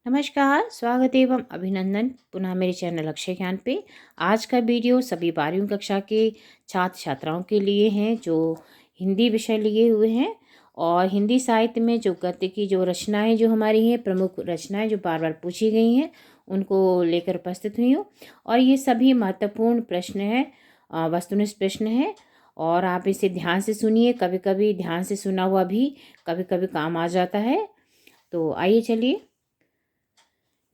नमस्कार, स्वागत एवं अभिनंदन पुनः मेरे चैनल अक्षय ज्ञान पे। आज का वीडियो सभी 12वीं कक्षा के छात्र छात्राओं के लिए हैं जो हिंदी विषय लिए हुए हैं। और हिंदी साहित्य में जो गद्य की जो रचनाएं जो हमारी हैं, प्रमुख रचनाएं जो बार बार पूछी गई हैं, उनको लेकर उपस्थित हुई हूँ। और ये सभी महत्वपूर्ण प्रश्न हैं, वस्तुनिष्ठ प्रश्न हैं। और आप इसे ध्यान से सुनिए, कभी कभी ध्यान से सुना हुआ भी कभी कभी काम आ जाता है। तो आइए चलिए।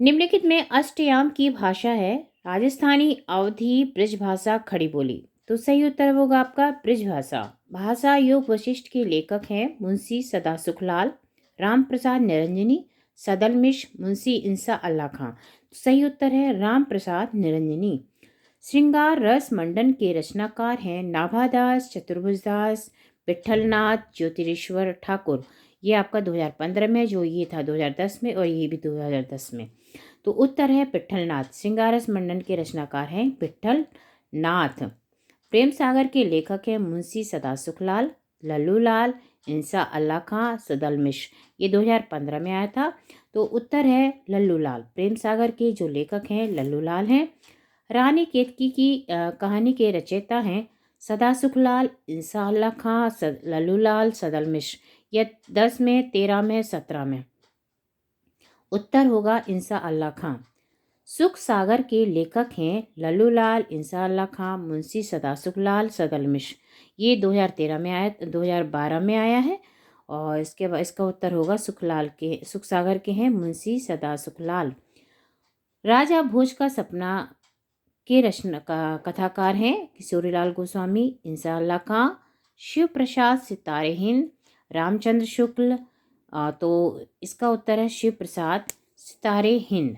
निम्नलिखित में अष्टयाम की भाषा है राजस्थानी, अवधी, ब्रज भाषा, खड़ी बोली। तो सही उत्तर होगा आपका ब्रज भाषा। भाषा योग वशिष्ठ के लेखक हैं मुंशी सदा सुखलाल, राम प्रसाद निरंजनी, सदल मिश्र, मुंशी इंसा अल्लाह खां। तो सही उत्तर है राम प्रसाद निरंजनी। श्रृंगार रस मंडन के रचनाकार हैं नाभादास, चतुर्भुजदास, विठलनाथ, ज्योतिरेश्वर ठाकुर। ये आपका 2015 में, जो ये था 2010 में, और ये भी 2010 में। तो उत्तर है विठलनाथ। श्रृंगारस मंडन के रचनाकार हैं विठलनाथ। प्रेम सागर के लेखक हैं मुंशी सदा सुखलाल, लल्लूलाल, इंसा अल्लाह खां, सदल मिश्र। ये 2015 में आया था। तो उत्तर है लल्लूलाल। प्रेम सागर के जो लेखक हैं लल्लूलाल हैं। रानी केतकी की कहानी के रचयिता हैं सदा सुखलाल, इंसा अल्लाह खां, लल्लूलाल, सदल मिश्र। यह 10 में, 13 में, 17 में। उत्तर होगा इंसा अल्लाह खां। सुख सागर के लेखक हैं लल्लूलाल, इंसा अल्लाह खां, मुंशी सदा सुखलाल, सदल मिश्र। ये 2013 में आया, 2012 में आया है। और इसके बाद इसका उत्तर होगा सुख सागर के हैं मुंशी सदा सुखलाल। राजा भोज का सपना के रचना का कथाकार हैं किशोरीलाल गोस्वामी, इंसा अल्लाह खां, शिव प्रसाद सितारे हिंद, रामचंद्र शुक्ल। तो इसका उत्तर है शिव प्रसाद सितारे हिंद।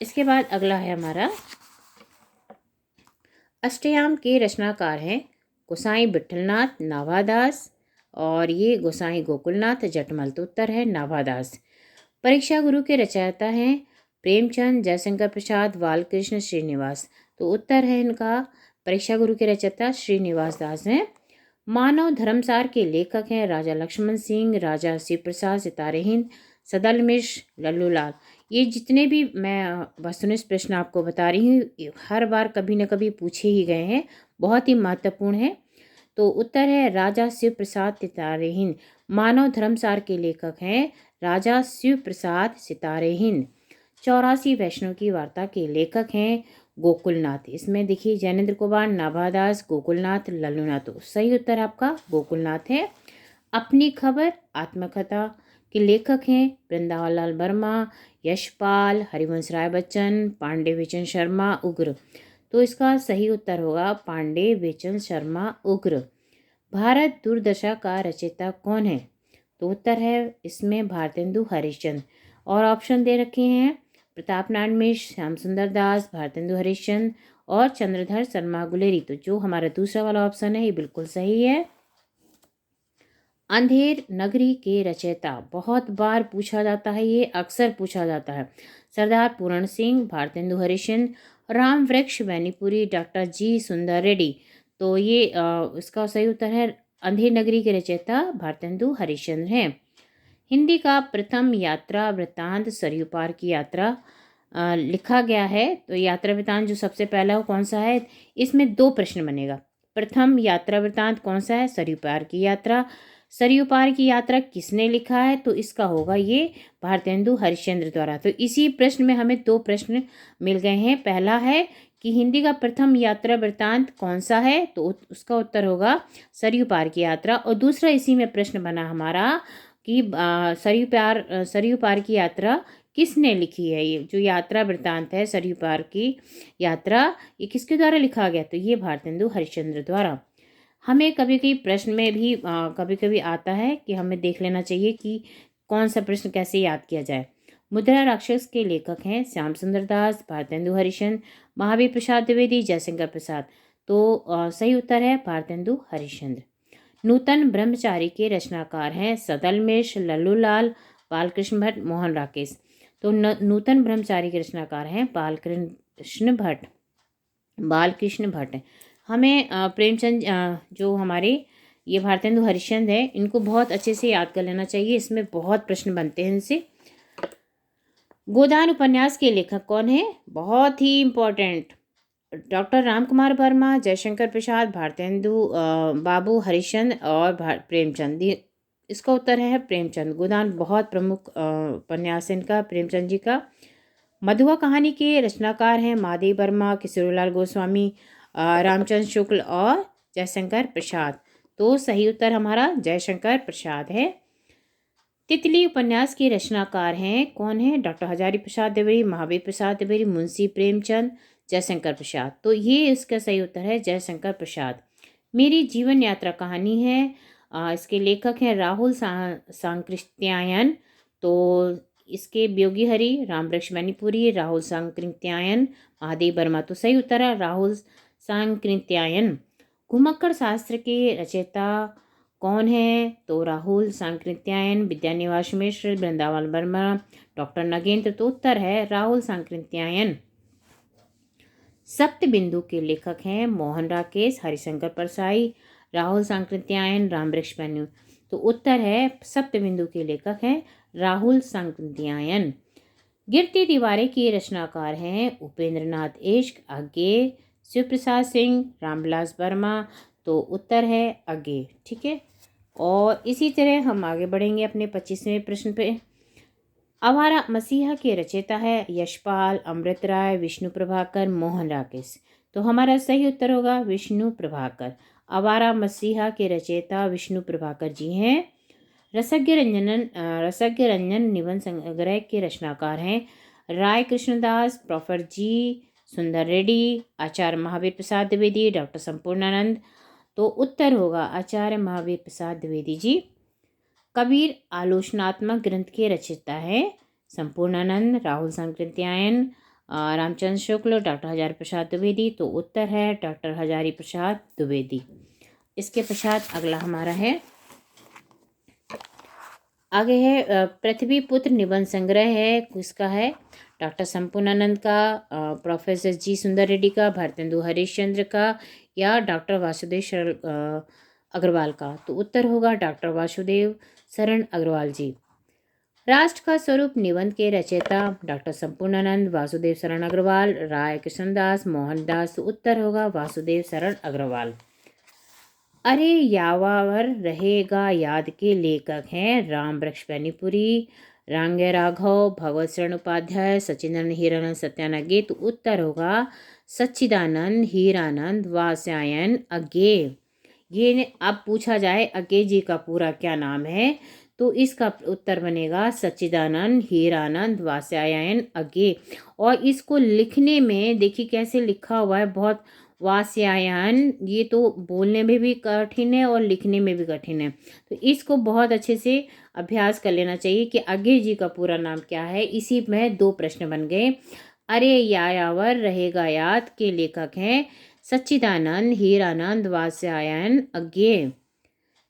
इसके बाद अगला है हमारा अष्टयाम के रचनाकार हैं गोसाई विठलनाथ, नाभादास, और ये गोसाई गोकुलनाथ जटमल। तो उत्तर है नाभादास। परीक्षा गुरु के रचयिता हैं प्रेमचंद, जयशंकर प्रसाद, बालकृष्ण, श्रीनिवास। तो उत्तर है इनका परीक्षा गुरु के रचयिता श्रीनिवास दास हैं। मानव धर्मसार के लेखक हैं राजा लक्ष्मण सिंह, राजा शिव प्रसाद सितारे हिंद, सदल मिश्र, लल्लूलाल। ये जितने भी मैं वस्तुनिष्ठ प्रश्न आपको बता रही हूँ, हर बार कभी न कभी पूछे ही गए हैं, बहुत ही महत्वपूर्ण है। तो उत्तर है राजा शिव प्रसाद सितारे हिंद। मानव धर्मसार के लेखक हैं राजा शिव प्रसाद सितारे हिंद। 84 वैष्णव की वार्ता के लेखक हैं गोकुलनाथ। इसमें देखिए जैनेन्द्र कुमार, नाभादास, गोकुलनाथ, लल्लूनाथ। तो सही उत्तर आपका गोकुलनाथ है। अपनी खबर आत्मकथा के लेखक हैं वृंदावन लाल वर्मा, यशपाल, हरिवंश राय बच्चन, पांडे बेचन शर्मा, उग्र। तो इसका सही उत्तर होगा पांडे बेचन शर्मा, उग्र। भारत दुर्दशा का रचयिता कौन है? तो उत्तर है इसमें भारतेंदु हरिश्चंद्र। और ऑप्शन दे रखे हैं प्रताप नारायण मिश्र, श्याम सुंदर दास, भारतेंदु हरिश्चंद्र और चंद्रधर शर्मा गुलेरी। तो जो हमारा दूसरा वाला ऑप्शन है ये बिल्कुल सही है। अंधेर नगरी के रचयिता बहुत बार पूछा जाता है, ये अक्सर पूछा जाता है। सरदार पूरण सिंह, भारतेंदु हरिश्चंद्र, राम वृक्ष बैनीपुरी, डॉक्टर जी सुंदर रेड्डी। तो ये इसका सही उत्तर है अंधेर नगरी के रचयिता भारतेंदु हरिश्चंद्र हैं। हिंदी का प्रथम यात्रा वृत्तांत सरयू पार की यात्रा लिखा गया है। तो यात्रा वृत्तांत जो सबसे पहला वो कौन सा है? इसमें 2 प्रश्न बनेगा। प्रथम यात्रा वृत्तांत कौन सा है? सरयू पार की यात्रा। सरयू पार की यात्रा किसने लिखा है? तो इसका होगा ये भारतेंदु हरिश्चंद्र द्वारा। तो इसी प्रश्न में हमें 2 प्रश्न मिल गए हैं। पहला है कि हिंदी का प्रथम यात्रा वृत्तांत कौन सा है? तो उसका उत्तर होगा सरयू पार की यात्रा। और दूसरा इसी में प्रश्न बना हमारा कि सरयू पार की यात्रा किसने लिखी है? ये जो यात्रा वृत्तांत है सरयू पार की यात्रा, ये किसके द्वारा लिखा गया? तो ये भारतेंदु हरिश्चंद्र द्वारा। हमें कभी कभी प्रश्न में भी कभी कभी आता है कि हमें देख लेना चाहिए कि कौन सा प्रश्न कैसे याद किया जाए। मुद्रा राक्षस के लेखक हैं श्याम सुंदर दास, भारतेंदु हरिश्चंद्र, महावीर प्रसाद द्विवेदी, जयशंकर प्रसाद। तो सही उत्तर है भारतेंदु हरिश्चंद्र। नूतन ब्रह्मचारी के रचनाकार हैं सदल मिश्र, लल्लूलाल, बालकृष्ण भट्ट, मोहन राकेश। तो नूतन ब्रह्मचारी के रचनाकार हैं बालकृष्ण भट्ट। हमें प्रेमचंद जो हमारे ये भारतेंदु हरिश्चंद्र है, इनको बहुत अच्छे से याद कर लेना चाहिए। इसमें बहुत प्रश्न बनते हैं इनसे। गोदान उपन्यास के लेखक कौन है? बहुत ही इम्पोर्टेंट, डॉक्टर रामकुमार वर्मा, जयशंकर प्रसाद, भारतेंदु बाबू, हरिश्चंद्र और प्रेमचंद। इसका उत्तर है प्रेमचंद। गोदान बहुत प्रमुख उपन्यास है इनका, प्रेमचंद जी का। मधुआ कहानी के रचनाकार हैं महादेव वर्मा, किशोरीलाल गोस्वामी, रामचंद्र शुक्ल और जयशंकर प्रसाद। तो सही उत्तर हमारा जयशंकर प्रसाद है। तितली उपन्यास के रचनाकार हैं कौन है? डॉक्टर हजारी प्रसाद द्विवेदी, महावीर प्रसाद द्विवेदी, मुंशी प्रेमचंद, जयशंकर प्रसाद। तो ये इसका सही उत्तर है जयशंकर प्रसाद। मेरी जीवन यात्रा कहानी है, इसके लेखक हैं राहुल सांकृत्यायन। तो इसके वियोगी हरि, रामवृक्ष मैनीपुरी, राहुल सांकृत्यायन, महादेव वर्मा। तो सही उत्तर है राहुल सांकृत्यायन। घुमक्कड़ शास्त्र के रचयिता कौन है? तो राहुल सांकृत्यायन, विद्यानिवास मिश्र, वृंदावन वर्मा, डॉक्टर नगेंद्र। तो उत्तर है राहुल सांकृत्यायन। सप्त बिंदु के लेखक हैं मोहन राकेश, हरिशंकर परसाई, राहुल सांकृत्यायन, रामवृक्ष मैन्यू। तो उत्तर है सप्त बिंदु के लेखक हैं राहुल सांकृत्यायन। गिरती दीवारें के रचनाकार हैं उपेंद्र नाथ इश्क, आगे शिवप्रसाद सिंह, रामविलास वर्मा। तो उत्तर है आगे। ठीक है, और इसी तरह हम आगे बढ़ेंगे अपने 25वें प्रश्न पे। आवारा मसीहा के रचयिता है यशपाल, अमृत राय, विष्णु प्रभाकर, मोहन राकेश। तो हमारा सही उत्तर होगा विष्णु प्रभाकर। आवारा मसीहा के रचयिता विष्णु प्रभाकर जी हैं। रसज्ञ रंजन निबंध संग्रह के रचनाकार हैं राय कृष्णदास, प्रोफेसर जी सुंदर रेड्डी, आचार्य महावीर प्रसाद द्विवेदी, डॉक्टर संपूर्णानंद। तो उत्तर होगा आचार्य महावीर प्रसाद द्विवेदी जी। कबीर आलोचनात्मक ग्रंथ के रचयिता है संपूर्णानंद, राहुल सांकृत्यायन, रामचंद्र शुक्ल, डॉक्टर हजारी प्रसाद द्विवेदी। तो उत्तर है डॉक्टर हजारी प्रसाद द्विवेदी। इसके पश्चात अगला हमारा है, आगे है पृथ्वी पुत्र निबंध संग्रह है, किसका है? डॉक्टर संपूर्णानंद का, प्रोफेसर जी सुंदर रेड्डी का, भारतेंदु हरिश्चंद्र का, या डॉक्टर वासुदेव शरण अग्रवाल का। तो उत्तर होगा डॉक्टर वासुदेव शरण अग्रवाल जी। राष्ट्र का स्वरूप निबंध के रचयिता डॉक्टर संपूर्णानंद, वासुदेव शरण अग्रवाल, राय कृष्णदास, मोहनदास। तो उत्तर होगा वासुदेव शरण अग्रवाल। अरे यावावर रहेगा याद के लेखक हैं रामवृक्ष मैनीपुरी, रांगे राघव, भगवत शरण उपाध्याय, सच्चिदानंद हीरानंद सत्यानंद। तो उत्तर होगा सच्चिदानंद हीरानंद वात्स्यायन अज्ञे। ये अब पूछा जाए अज्ञे जी का पूरा क्या नाम है, तो इसका उत्तर बनेगा सच्चिदानंद हीरानंद वात्स्यायन अज्ञे। और इसको लिखने में देखिए कैसे लिखा हुआ है, बहुत वात्स्यायन, ये तो बोलने में भी कठिन है और लिखने में भी कठिन है। तो इसको बहुत अच्छे से अभ्यास कर लेना चाहिए कि अज्ञे जी का पूरा नाम क्या है। इसी में 2 प्रश्न बन गए। अरे यायावर रहेगा याद के लेखक हैं सच्चिदानंद हीरानंद वात्स्यायन अज्ञे।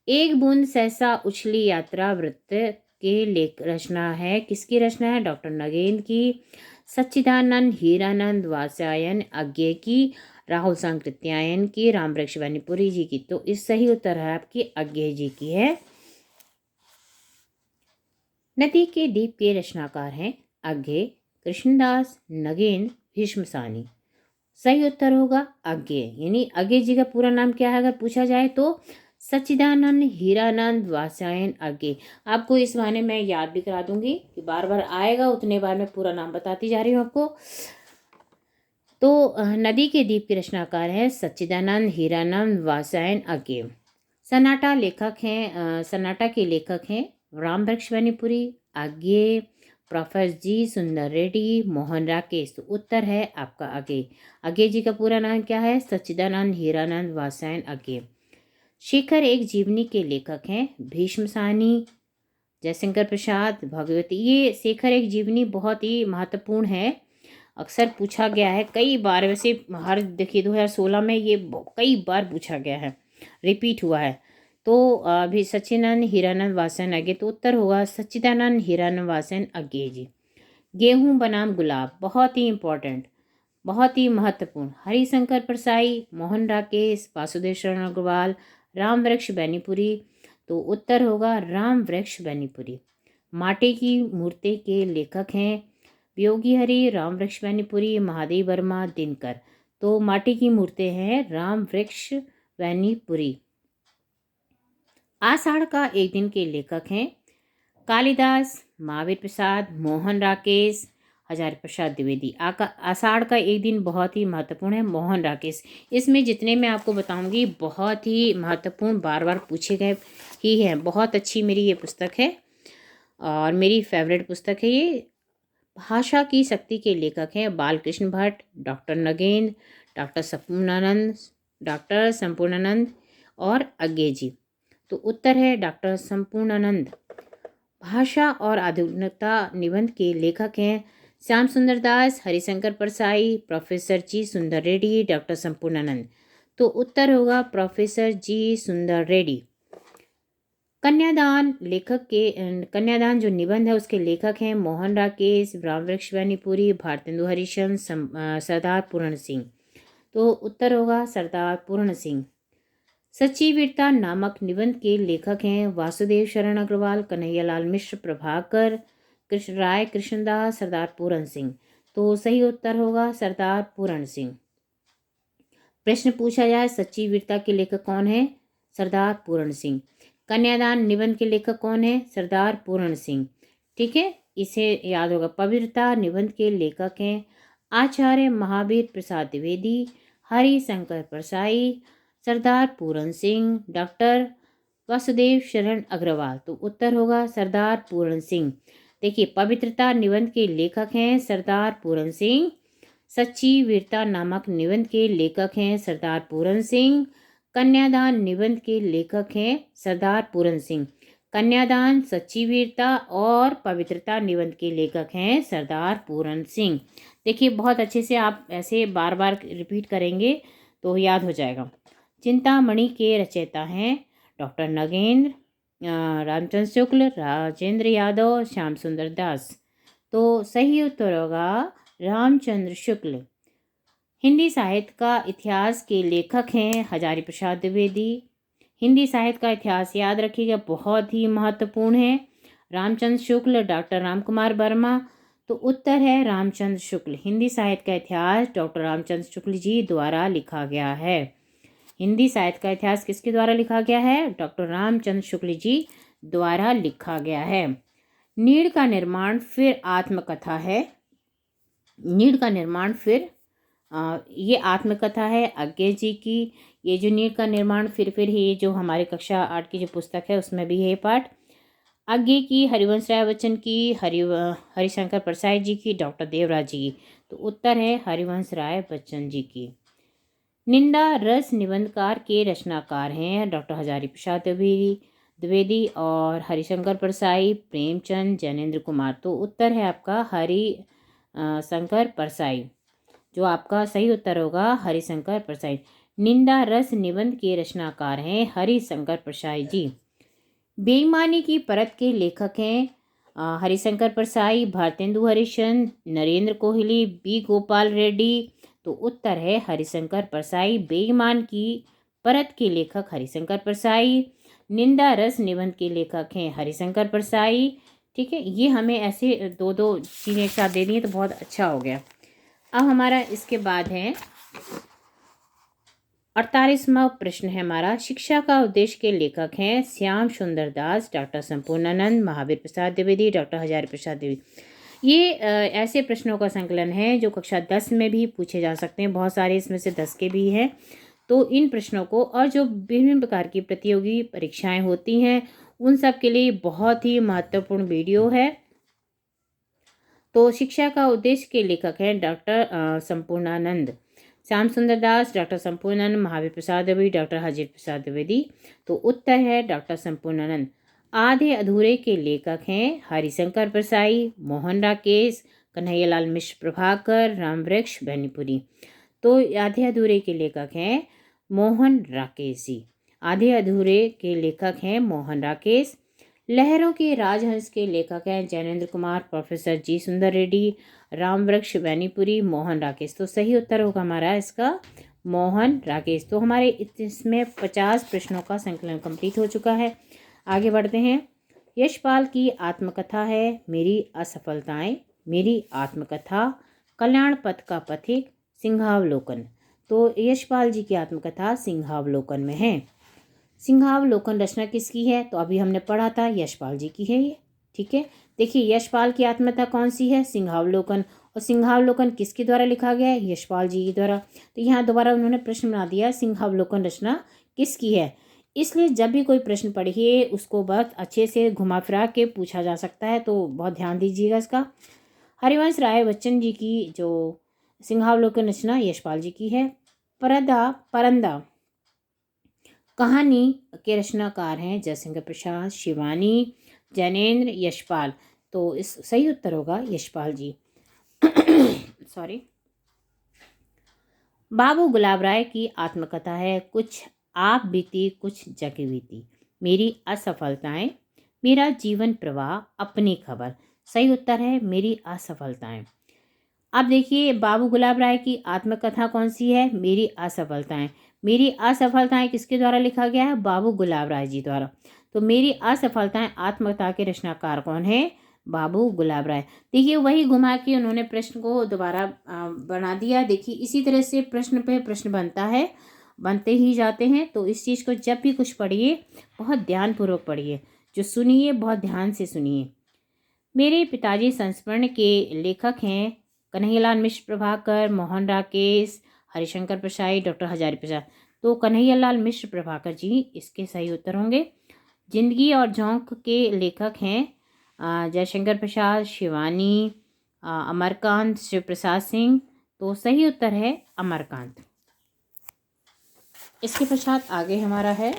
एक बूंद सहसा उछली यात्रा वृत्त के लेख रचना है, किसकी रचना है? डॉक्टर नगेंद्र की, सच्चिदानंद हीरानंद वात्स्यायन अज्ञे की, राहुल सांकृत्यायन की, रामवृक्ष मैनीपुरी जी की। तो इस सही उत्तर है आपकी अज्ञे जी की है। नदी के दीप के रचनाकार हैं अज्ञे, कृष्णदास, नगेंद्र, भीष्म सानी। सही उत्तर होगा अज्ञे, यानी अज्ञे जी का पूरा नाम क्या है अगर पूछा जाए तो सच्चिदानंद हीरानंद वात्स्यायन अज्ञे। आपको इस बहाने मैं याद भी करा दूंगी कि बार बार आएगा, उतने बार मैं पूरा नाम बताती जा रही हूँ आपको। तो नदी के दीप के रचनाकार हैं सच्चिदानंद हीरानंद वात्स्यायन अज्ञे। सन्नाटा लेखक हैं, सन्नाटा के लेखक हैं रामवृक्ष मैनीपुरी, अज्ञे, प्रोफेसर जी सुंदर रेड्डी, मोहन राकेश। तो उत्तर है आपका अज्ञे। अज्ञे जी का पूरा नाम क्या है? सच्चिदानंद हीरानंद वात्स्यायन अज्ञे। शेखर एक जीवनी के लेखक हैं भीष्म सानी, जयशंकर प्रसाद, भगवती। ये शेखर एक जीवनी बहुत ही महत्वपूर्ण है, अक्सर पूछा गया है कई बार। वैसे हर देखिए 2016 में ये कई बार पूछा गया है, रिपीट हुआ है। तो अभी सच्चिदानंद हीरानंद वात्स्यायन अज्ञे। तो उत्तर होगा सच्चिदानंद हीरानंद वात्स्यायन अज्ञे जी। गेहूं बनाम गुलाब, बहुत ही इम्पोर्टेंट, बहुत ही महत्वपूर्ण। हरिशंकर परसाई, मोहन राकेश, वासुदेव शरण अग्रवाल, रामवृक्ष मैनीपुरी। तो उत्तर होगा रामवृक्ष मैनीपुरी। माटी की मूर्ति के लेखक हैं योगी हरि, राम वृक्ष वैनीपुरी, महादेव वर्मा, दिनकर। तो माटी की मूर्तें हैं राम वृक्ष वैनीपुरी। आषाढ़ का एक दिन के लेखक हैं कालिदास, महावीर प्रसाद, मोहन राकेश, हजारी प्रसाद द्विवेदी। आषाढ़ का एक दिन बहुत ही महत्वपूर्ण है, मोहन राकेश। इसमें जितने मैं आपको बताऊंगी बहुत ही महत्वपूर्ण, बार बार पूछे गए ही हैं। बहुत अच्छी मेरी ये पुस्तक है और मेरी फेवरेट पुस्तक है ये। भाषा की शक्ति के लेखक हैं बालकृष्ण भट्ट, डॉक्टर नगेंद्र, डॉक्टर संपूर्णानंद और अज्ञे जी। तो उत्तर है डॉक्टर संपूर्णानंद। भाषा और आधुनिकता निबंध के लेखक हैं श्याम सुंदर दास, हरिशंकर परसाई, प्रोफेसर जी सुंदर रेड्डी, डॉक्टर संपूर्णानंद। तो उत्तर होगा प्रोफेसर जी सुंदर रेड्डी। कन्यादान जो निबंध है उसके लेखक हैं मोहन राकेश, रामवृक्ष वैनीपुरी, भारतेंदु हरिश्चंद्र, सरदार पूर्ण सिंह। तो उत्तर होगा सरदार पूर्ण सिंह। सच्ची वीरता नामक निबंध के लेखक हैं वासुदेव शरण अग्रवाल, कन्हैयालाल मिश्र, प्रभाकर राय, कृष्णदास, सरदार पूर्ण सिंह। तो सही उत्तर होगा सरदार पूर्ण सिंह। प्रश्न पूछा जाए सच्ची वीरता के लेखक कौन है? सरदार पूर्ण सिंह। कन्यादान निबंध के लेखक कौन है? सरदार पूर्ण सिंह। ठीक है, इसे याद होगा। पवित्रता निबंध के लेखक हैं आचार्य महावीर प्रसाद द्विवेदी, हरिशंकर परसाई, सरदार पूर्ण सिंह, डॉक्टर वासुदेव शरण अग्रवाल। तो उत्तर होगा सरदार पूर्ण सिंह। देखिए, पवित्रता निबंध के लेखक हैं सरदार पूर्ण सिंह। सच्ची वीरता नामक निबंध के लेखक हैं सरदार पूर्ण सिंह। कन्यादान निबंध के लेखक हैं सरदार पूर्ण सिंह। कन्यादान, सच्ची वीरता और पवित्रता निबंध के लेखक हैं सरदार पूर्ण सिंह। देखिए, बहुत अच्छे से आप ऐसे बार बार रिपीट करेंगे तो याद हो जाएगा। चिंतामणि के रचयिता हैं डॉक्टर नगेंद्र, रामचंद्र शुक्ल, राजेंद्र यादव, श्याम सुंदर दास। तो सही उत्तर होगा रामचंद्र शुक्ल। हिंदी साहित्य का इतिहास के लेखक हैं हजारी प्रसाद द्विवेदी। हिंदी साहित्य का इतिहास याद रखिएगा, बहुत ही महत्वपूर्ण है। रामचंद्र शुक्ल, डॉक्टर रामकुमार वर्मा। तो उत्तर है रामचंद्र शुक्ल। हिंदी साहित्य का इतिहास डॉक्टर रामचंद्र शुक्ल जी द्वारा लिखा गया है। हिंदी साहित्य का इतिहास किसके द्वारा लिखा गया है? डॉक्टर रामचंद्र शुक्ल जी द्वारा लिखा गया है। नीड़ का निर्माण फिर आत्मकथा है। नीड़ का निर्माण फिर ये आत्मकथा है अज्ञे जी की। ये जो नीड़ का निर्माण फिर ये जो हमारे कक्षा 8 की जो पुस्तक है उसमें भी है पाठ। अज्ञे की हरिवंश राय बच्चन की, हरिशंकर परसाई जी की, डॉक्टर देवराज जी की। तो उत्तर है हरिवंश राय बच्चन जी की। निंदा रस निबंधकार के रचनाकार हैं डॉक्टर हजारी प्रसाद द्विवेदी और हरिशंकर परसाई, प्रेमचंद, जैनेन्द्र कुमार। तो उत्तर है आपका हरिशंकर परसाई। जो आपका सही उत्तर होगा हरिशंकर परसाई। निंदा रस निबंध के रचनाकार हैं हरिशंकर परसाई जी। बेईमानी की परत के लेखक हैं हरिशंकर परसाई, भारतेंदु हरिश्चंद्र, नरेंद्र कोहली, बी गोपाल रेड्डी। तो उत्तर है हरिशंकर परसाई। बेईमान की परत के लेखक हरिशंकर परसाई। निंदा रस निबंध के लेखक हैं हरिशंकर परसाई। ठीक है, ये हमें ऐसे दो चीज़ें एक साथ दे दी तो बहुत अच्छा हो गया। अब हमारा इसके बाद है 48वां प्रश्न है हमारा। शिक्षा का उद्देश्य के लेखक हैं श्याम सुंदर दास, डॉक्टर संपूर्णानंद, महावीर प्रसाद द्विवेदी, डॉक्टर हजारी प्रसाद द्विवेदी। ये ऐसे प्रश्नों का संकलन है जो कक्षा 10 में भी पूछे जा सकते हैं। बहुत सारे इसमें से 10 के भी हैं। तो इन प्रश्नों को और जो विभिन्न प्रकार की प्रतियोगी परीक्षाएं होती हैं उन सब के लिए बहुत ही महत्वपूर्ण वीडियो है। तो शिक्षा का उद्देश्य के लेखक हैं डॉक्टर संपूर्णानंद, श्याम सुंदर दास, डॉक्टर संपूर्णानंद, महावीर प्रसाद द्विवेदी, डॉक्टर हजारी प्रसाद द्विवेदी। तो उत्तर है डॉक्टर संपूर्णानंद। आधे अधूरे के लेखक हैं हरिशंकर परसाई, मोहन राकेश, कन्हैयालाल मिश्र, प्रभाकर, रामवृक्ष वैनीपुरी। तो आधे अधूरे के लेखक हैं मोहन राकेश जी। आधे अधूरे के लेखक हैं मोहन राकेश। लहरों के राजहंस के लेखक हैं जैनेन्द्र कुमार, प्रोफेसर जी सुंदर रेड्डी, रामवृक्ष वैनीपुरी, मोहन राकेश। तो सही उत्तर होगा हमारा इसका मोहन राकेश। तो हमारे इसमें 50 प्रश्नों का संकलन कंप्लीट हो चुका है। आगे बढ़ते हैं। यशपाल की आत्मकथा है मेरी असफलताएं। मेरी आत्मकथा, कल्याण पथ का पथिक, सिंहावलोकन। तो यशपाल जी की आत्मकथा सिंहावलोकन में है। सिंहावलोकन रचना किसकी है? तो अभी हमने पढ़ा था, यशपाल जी की है ये। ठीक है, देखिए यशपाल की आत्मकथा कौन सी है? सिंहावलोकन। और सिंहावलोकन किसके द्वारा लिखा गया है? यशपाल जी के द्वारा। तो यहाँ दोबारा उन्होंने प्रश्न बना दिया, सिंहावलोकन रचना किसकी है। इसलिए जब भी कोई प्रश्न पढ़िए उसको बहुत अच्छे से घुमा फिरा के पूछा जा सकता है, तो बहुत ध्यान दीजिएगा इसका। हरिवंश राय बच्चन जी की जो सिंहावलोकन रचना यशपाल जी की है। परंदा कहानी के रचनाकार हैं जयशंकर प्रसाद, शिवानी, जैनेन्द्र, यशपाल। तो इस सही उत्तर होगा यशपाल जी। सॉरी। बाबू गुलाब राय की आत्मकथा है, कुछ आप बीती कुछ जग बीती, मेरी असफलताएं, मेरा जीवन प्रवाह, अपनी खबर। सही उत्तर है मेरी असफलताएं। अब देखिए बाबू गुलाब राय की आत्मकथा कौन सी है? मेरी असफलताएं। मेरी असफलताएं किसके द्वारा लिखा गया है? बाबू गुलाब राय जी द्वारा। तो मेरी असफलताएं आत्मकथा के रचनाकार कौन है? बाबू गुलाब राय। देखिए वही घुमा के उन्होंने प्रश्न को दोबारा बना दिया। देखिए इसी तरह से प्रश्न पे प्रश्न बनता है, बनते ही जाते हैं। तो इस चीज़ को जब भी कुछ पढ़िए बहुत ध्यानपूर्वक पढ़िए, जो सुनिए बहुत ध्यान से सुनिए। मेरे पिताजी संस्मरण के लेखक हैं कन्हैयालाल मिश्र प्रभाकर, मोहन राकेश, हरिशंकर प्रसाई, डॉक्टर हजारी प्रसाद। तो कन्हैयालाल मिश्र प्रभाकर जी इसके सही उत्तर होंगे। जिंदगी और झोंक के लेखक हैं जयशंकर प्रसाद, शिवानी, अमरकांत, शिव प्रसाद सिंह। तो सही उत्तर है अमरकांत। इसके पश्चात आगे हमारा है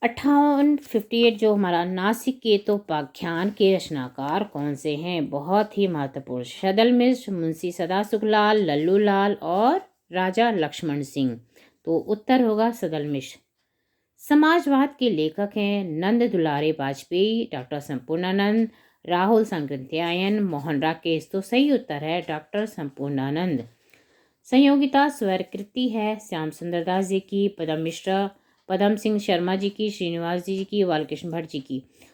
58 जो हमारा नासिकेतोपाख्यान के रचनाकार कौन से हैं? बहुत ही महत्वपूर्ण। सदल मिश्र, मुंशी सदासुखलाल, लल्लू लाल और राजा लक्ष्मण सिंह। तो उत्तर होगा सदल मिश्र। समाजवाद के लेखक हैं नंद दुलारे वाजपेयी, डॉक्टर संपूर्णानंद, राहुल सांकृत्यायन, मोहन राकेश। तो सही उत्तर है डॉक्टर संपूर्णानंद। संयोगिता स्वरकृति है श्याम सुंदर दास जी की, पदम सिंह शर्मा जी की, श्रीनिवास जी की, बालकृष्ण भट्ट जी की।